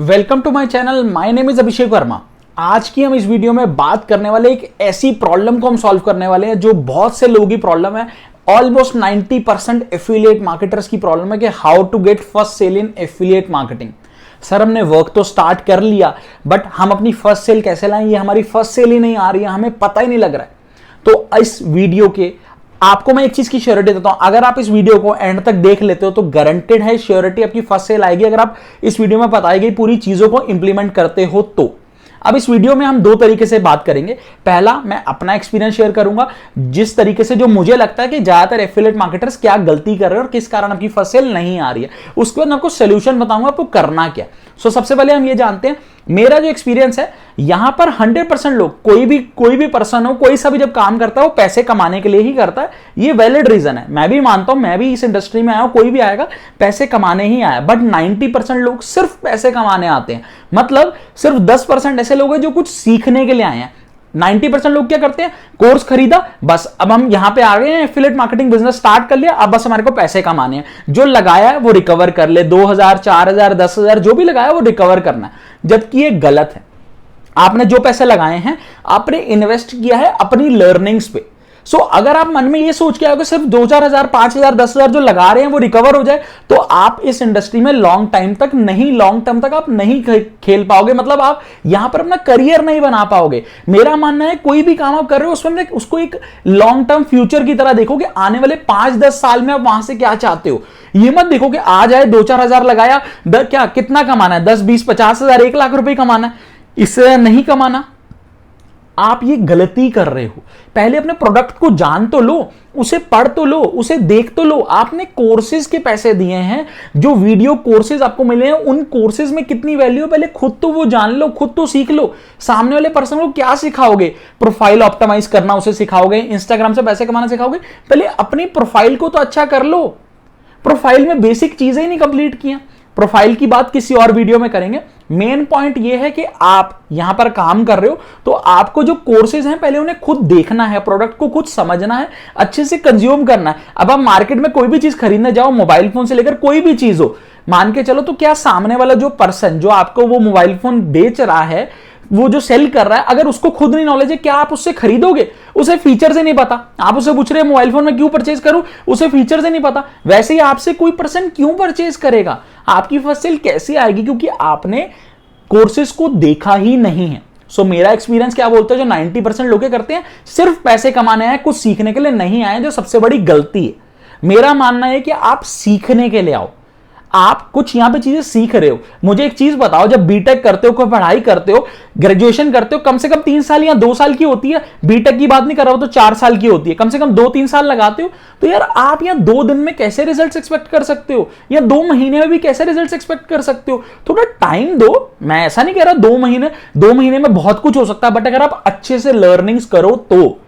Welcome to my channel. My name is Abhishek Verma. आज की हम इस वीडियो में बात करने वाले एक ऐसी प्रॉब्लम को हम सॉल्व करने वाले हैं जो बहुत से लोगों की प्रॉब्लम है। ऑलमोस्ट 90% एफिलिएट मार्केटर्स की प्रॉब्लम है कि how to get first sale in affiliate marketing. Sir हमने वर्क तो स्टार्ट कर लिया बट हम अपनी फर्स्ट सेल कैसे लाएं, ये हमारी फर्स्ट सेल ही नहीं आ रही है, हमें पता ही नहीं लग रहा है। तो इस वीडियो के आपको मैं एक चीज की श्योरिटी देता हूं, अगर आप इस वीडियो को एंड तक देख लेते हो तो गारंटेड है श्योरिटी आपकी फर्स्ट सेल आएगी, अगर आप इस वीडियो में बताई गई पूरी चीजों को इंप्लीमेंट करते हो तो। अब इस वीडियो में हम दो तरीके से बात करेंगे। पहला, मैं अपना एक्सपीरियंस शेयर करूंगा जिस तरीके से जो मुझे लगता है कि ज्यादातर एफिलिएट मार्केटर्स क्या गलती कर रहे हैं और किस कारण आपकी फर्स्ट सेल नहीं आ रही है। उसके बाद मैं आपको सोल्यूशन बताऊंगा आपको करना क्या। सबसे पहले हम ये जानते हैं, मेरा जो एक्सपीरियंस है यहां पर 100% लोग, कोई भी पर्सन हो, कोई सा भी जब काम करता है वो पैसे कमाने के लिए ही करता है। ये वैलिड रीजन है, मैं भी मानता हूं, मैं भी इस इंडस्ट्री में आया हूं, कोई भी आएगा पैसे कमाने ही आया। बट 90% लोग सिर्फ पैसे कमाने आते हैं, मतलब सिर्फ 10% ऐसे लोग हैं जो कुछ सीखने के लिए आए हैं। 90% लोग क्या करते हैं, कोर्स खरीदा, बस अब हम यहां पे आ गए हैं, एफिलिएट मार्केटिंग बिजनेस स्टार्ट कर लिया, अब बस हमारे को पैसे कमाने हैं। जो लगाया है वो रिकवर कर ले, 2000 4000 10,000 जो भी लगाया वो रिकवर करना है, जबकि ये गलत है। आपने जो पैसे लगाए हैं आपने इन्वेस्ट किया है अपनी लर्निंग्स पे। अगर आप मन में ये सोच के आओगे सिर्फ 2-4 5,000 10,000 जो लगा रहे हैं वो रिकवर हो जाए, तो आप इस इंडस्ट्री में लॉन्ग टर्म तक आप नहीं खेल पाओगे, मतलब आप यहां पर अपना करियर नहीं बना पाओगे। मेरा मानना है कोई भी काम आप कर रहे हो उसमें उसको एक लॉन्ग टर्म फ्यूचर की तरह देखो कि आने वाले 5-10 साल में आप वहां से क्या चाहते हो। ये मत देखो कि आज आए 2-4 हजार लगाया, क्या कितना कमाना है, 10-20-50,000 1 लाख रुपए कमाना है, इससे नहीं कमाना। आप ये गलती कर रहे हो। पहले अपने प्रोडक्ट को जान तो लो, उसे पढ़ तो लो, उसे देख तो लो। आपने कोर्सेज के पैसे दिए हैं, जो वीडियो कोर्सेज आपको मिले हैं उन कोर्सेज में कितनी वैल्यू है पहले खुद तो वो जान लो, खुद तो सीख लो। सामने वाले पर्सन को क्या सिखाओगे, प्रोफाइल ऑप्टिमाइज करना उसे सिखाओगे, इंस्टाग्राम से पैसे कमाना सिखाओगे, पहले अपनी प्रोफाइल को तो अच्छा कर लो। प्रोफाइल में बेसिक चीजें ही नहीं कंप्लीट किया। प्रोफाइल की बात किसी और वीडियो में करेंगे। मेन पॉइंट यह है कि आप यहां पर काम कर रहे हो तो आपको जो कोर्सेज हैं पहले उन्हें खुद देखना है, प्रोडक्ट को खुद समझना है, अच्छे से कंज्यूम करना है। अब आप मार्केट में कोई भी चीज खरीदने जाओ, मोबाइल फोन से लेकर कोई भी चीज हो, मान के चलो, तो क्या सामने वाला जो पर्सन जो आपको वो मोबाइल फोन बेच रहा है, वो जो सेल कर रहा है, अगर उसको खुद नहीं नॉलेज है क्या आप उससे खरीदोगे? उसे फीचर से नहीं पता। आप उसे पूछ रहे हैं मोबाइल फोन में क्यों परचेज करूं, उसे फीचर से नहीं पता। वैसे ही आपसे कोई पर्सन क्यों परचेज करेगा? आपकी फर्स्ट सेल कैसे आएगी? क्योंकि आपने कोर्सेज को देखा ही नहीं है। मेरा एक्सपीरियंस क्या बोलता है, जो 90% लोग करते हैं सिर्फ पैसे कमाने आए, कुछ सीखने के लिए नहीं आए, जो सबसे बड़ी गलती है। मेरा मानना है कि आप सीखने के लिए आओ, आप कुछ यहां पे चीजें सीख रहे हो। मुझे एक चीज बताओ, जब बीटेक करते हो, कोई पढ़ाई करते हो, ग्रेजुएशन करते हो, कम से कम 3 साल या 2 साल की होती है। बीटेक की बात नहीं कर रहा हूं तो 4 साल की होती है, कम से कम 2-3 साल लगाते हो। तो यार आप यहां 2 दिन में कैसे रिजल्ट्स एक्सपेक्ट कर सकते हो, या 2 महीने में भी कैसे रिजल्ट्स एक्सपेक्ट कर सकते हो? थोड़ा टाइम दो। मैं ऐसा नहीं कह रहा 2 महीने में बहुत कुछ हो सकता है, बट अगर आप अच्छे से लर्निंग्स करो तो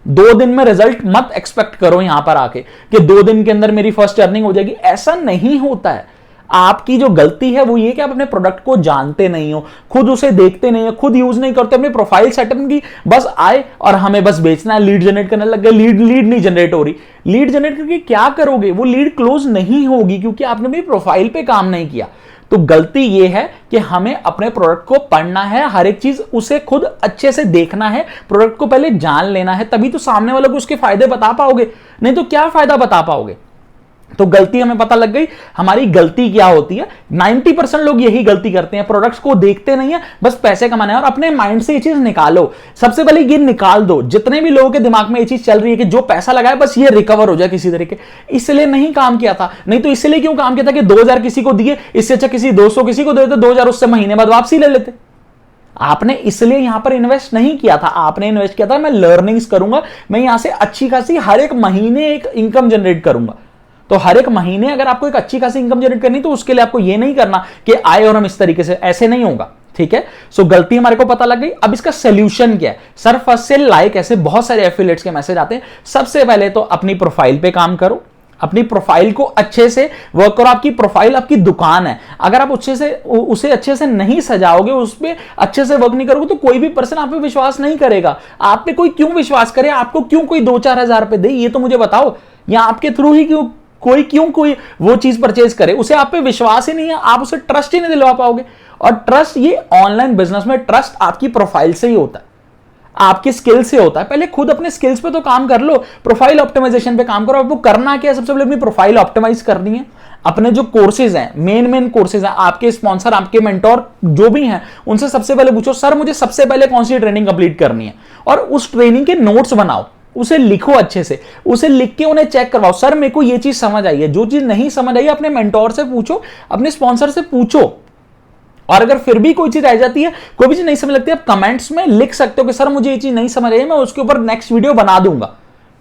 2 दिन में रिजल्ट मत एक्सपेक्ट करो यहां पर आके कि 2 दिन के अंदर मेरी फर्स्ट अर्निंग हो जाएगी। ऐसा नहीं होता है। आपकी जो गलती है वो ये कि आप अपने प्रोडक्ट को जानते नहीं हो, खुद उसे देखते नहीं हो, खुद यूज नहीं करते, अपनी प्रोफाइल सेटअप की, बस आए और हमें बस बेचना है, लीड जनरेट करने लग गए। लीड नहीं जनरेट हो रही, लीड जनरेट करके क्या करोगे? वो लीड क्लोज नहीं होगी क्योंकि आपने भी प्रोफाइल पे काम नहीं किया। तो गलती यह है कि हमें अपने प्रोडक्ट को पढ़ना है, हर एक चीज उसे खुद अच्छे से देखना है, प्रोडक्ट को पहले जान लेना है, तभी तो सामने वालों को उसके फायदे बता पाओगे, नहीं तो क्या फायदा बता पाओगे? तो गलती हमें पता लग गई, हमारी गलती क्या होती है। 90% लोग यही गलती करते हैं, प्रोडक्ट्स को देखते नहीं है, बस पैसे कमाना है। और अपने माइंड से ये चीज निकालो, सबसे पहले ये निकाल दो। जितने भी लोगों के दिमाग में ये चीज चल रही है कि जो पैसा लगाया बस ये रिकवर हो जाए किसी तरीके, इसलिए नहीं काम किया था। नहीं तो इसलिए क्यों काम किया था कि 2,000 किसी को दिए, इससे अच्छा किसी 200 किसी को दे देते, 2,000 उससे महीने बाद वापसी ले लेते। आपने इसलिए यहां पर इन्वेस्ट नहीं किया था, आपने इन्वेस्ट किया था मैं लर्निंग्स करूंगा, मैं यहां से अच्छी खासी हर एक महीने एक इनकम जनरेट करूंगा। तो हर एक महीने अगर आपको एक अच्छी खासी इनकम जनरेट करनी तो उसके लिए आपको ये नहीं करना कि आए और हम इस तरीके से, ऐसे नहीं होगा। ठीक है, गलती हमारे को पता लग गई। अब इसका सोल्यूशन क्या है? सर फर्स्ट सेल लाइक ऐसे बहुत सारे एफिलिएट्स के मैसेज आते हैं। सबसे पहले तो अपनी प्रोफाइल पे काम करो, अपनी प्रोफाइल को अच्छे से वर्क करो। आपकी प्रोफाइल आपकी दुकान है, अगर आप उसे अच्छे से नहीं सजाओगे, उस पर अच्छे से वर्क नहीं करोगे तो कोई भी पर्सन आप पे विश्वास नहीं करेगा। आप पे कोई क्यों विश्वास करे, आपको क्यों कोई 2-4 हजार रुपए दे, ये तो मुझे बताओ। या आपके थ्रू ही क्यों कोई क्यों कोई वो चीज परचेज करे? उसे आप पे विश्वास ही नहीं है, आप उसे ट्रस्ट ही नहीं दिलवा पाओगे। और ट्रस्ट, ये ऑनलाइन बिजनेस में ट्रस्ट आपकी प्रोफाइल से ही होता है, आपकी स्किल से होता है। पहले खुद अपने स्किल्स पे तो काम कर लो, प्रोफाइल ऑप्टिमाइजेशन पे काम करो। आपको करना क्या है? सबसे पहले अपनी प्रोफाइल ऑप्टिमाइज करनी है। अपने जो कोर्सेज हैं, मेन कोर्सेज हैं, आपके स्पॉन्सर, आपके मेंटोर जो भी हैं, उनसे सबसे पहले पूछो, सर मुझे सबसे पहले कौन सी ट्रेनिंग कंप्लीट करनी है, और उस ट्रेनिंग के नोट्स बनाओ, उसे लिखो अच्छे से, उसे लिख के उन्हें चेक करवाओ, सर मेरे को ये चीज समझ आई है। जो चीज नहीं समझ आई है अपने मेंटोर से पूछो, अपने स्पॉन्सर से पूछो। और अगर फिर भी कोई चीज रह जाती है, कोई भी चीज नहीं समझ लगती है, आप कमेंट्स में लिख सकते हो कि सर मुझे ये चीज नहीं समझ आई है, मैं उसके ऊपर नेक्स्ट वीडियो बना दूंगा।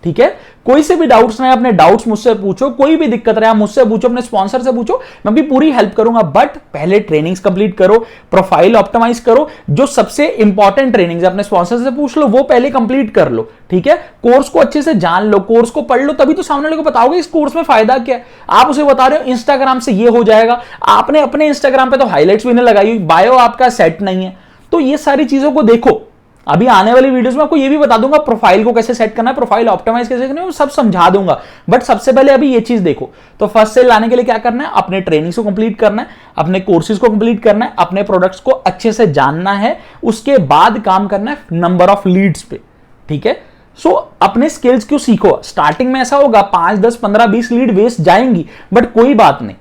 ठीक है, कोई से भी डाउट्स रहे, अपने डाउट्स मुझसे पूछो, कोई भी दिक्कत रहे आप मुझसे पूछो, अपने स्पॉन्सर से पूछो, मैं भी पूरी हेल्प करूंगा। बट पहले ट्रेनिंग्स कंप्लीट करो, प्रोफाइल ऑप्टिमाइज करो, जो सबसे इंपॉर्टेंट ट्रेनिंग्स अपने स्पॉन्सर से पूछ लो, वो पहले कंप्लीट कर लो। ठीक है, कोर्स को अच्छे से जान लो, कोर्स को पढ़ लो, तभी तो सामने वाले को बताओगे इस कोर्स में फायदा क्या है। आप उसे बता रहे हो इंस्टाग्राम से ये हो जाएगा, आपने अपने इंस्टाग्राम पे तो हाईलाइट्स भी नहीं लगाई हुई, बायो आपका सेट नहीं है। तो ये सारी चीजों को देखो। अभी आने वाली वीडियोस में आपको ये भी बता दूंगा प्रोफाइल को कैसे सेट करना है, प्रोफाइल ऑप्टिमाइज कैसे करना है, वो सब समझा दूंगा। बट सबसे पहले अभी ये चीज देखो। तो फर्स्ट सेल लाने के लिए क्या करना है? अपने ट्रेनिंग्स को कंप्लीट करना है, अपने कोर्सेज को कंप्लीट करना है, अपने प्रोडक्ट्स को अच्छे से जानना है, उसके बाद काम करना है नंबर ऑफ लीड्स पे। ठीक है, सो अपने स्किल्स क्यों सीखो। स्टार्टिंग में ऐसा होगा 5, 10, 15, 20 लीड वेस्ट जाएंगी, बट कोई बात नहीं।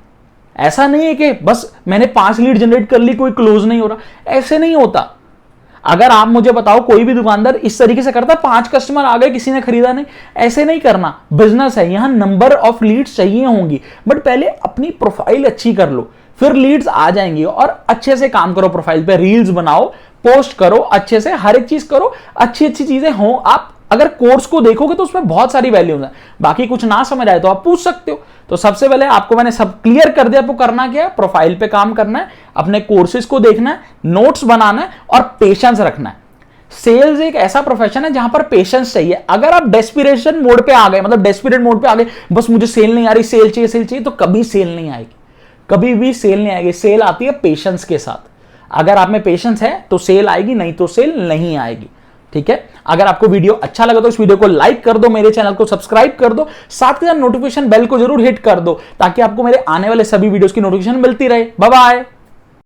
ऐसा नहीं है कि बस मैंने 5 लीड जनरेट कर ली, कोई क्लोज नहीं हो रहा, ऐसे नहीं होता। अगर आप मुझे बताओ कोई भी दुकानदार इस तरीके से करता, 5 कस्टमर आ गए, किसी ने खरीदा नहीं, ऐसे नहीं करना। बिजनेस है, यहां नंबर ऑफ लीड्स चाहिए होंगी, बट पहले अपनी प्रोफाइल अच्छी कर लो, फिर लीड्स आ जाएंगी। और अच्छे से काम करो, प्रोफाइल पे रील्स बनाओ, पोस्ट करो अच्छे से, हर एक चीज करो, अच्छी अच्छी चीजें हो। आप अगर कोर्स को देखोगे तो उसमें बहुत सारी वैल्यूज है। बाकी कुछ ना समझ आए तो आप पूछ सकते हो। तो सबसे पहले आपको मैंने सब क्लियर कर दिया, आपको करना क्या है? प्रोफाइल पे काम करना है, अपने कोर्सेज को देखना है, नोट्स बनाना है और पेशेंस रखना है। सेल्स एक ऐसा प्रोफेशन है जहां पर पेशेंस चाहिए। अगर आप डेस्पिरेशन मोड पे आ गए, मतलब डेस्परेट मोड पे आ गए, बस मुझे सेल नहीं आ रही, सेल चाहिए, तो कभी सेल नहीं आएगी, कभी भी सेल नहीं आएगी। सेल आती है पेशेंस के साथ। अगर आप में पेशेंस है तो सेल आएगी, नहीं तो सेल नहीं आएगी। ठीक है, अगर आपको वीडियो अच्छा लगा तो इस वीडियो को लाइक कर दो, मेरे चैनल को सब्सक्राइब कर दो, साथ के साथ नोटिफिकेशन बेल को जरूर हिट कर दो, ताकि आपको मेरे आने वाले सभी वीडियोस की नोटिफिकेशन मिलती रहे। Bye bye.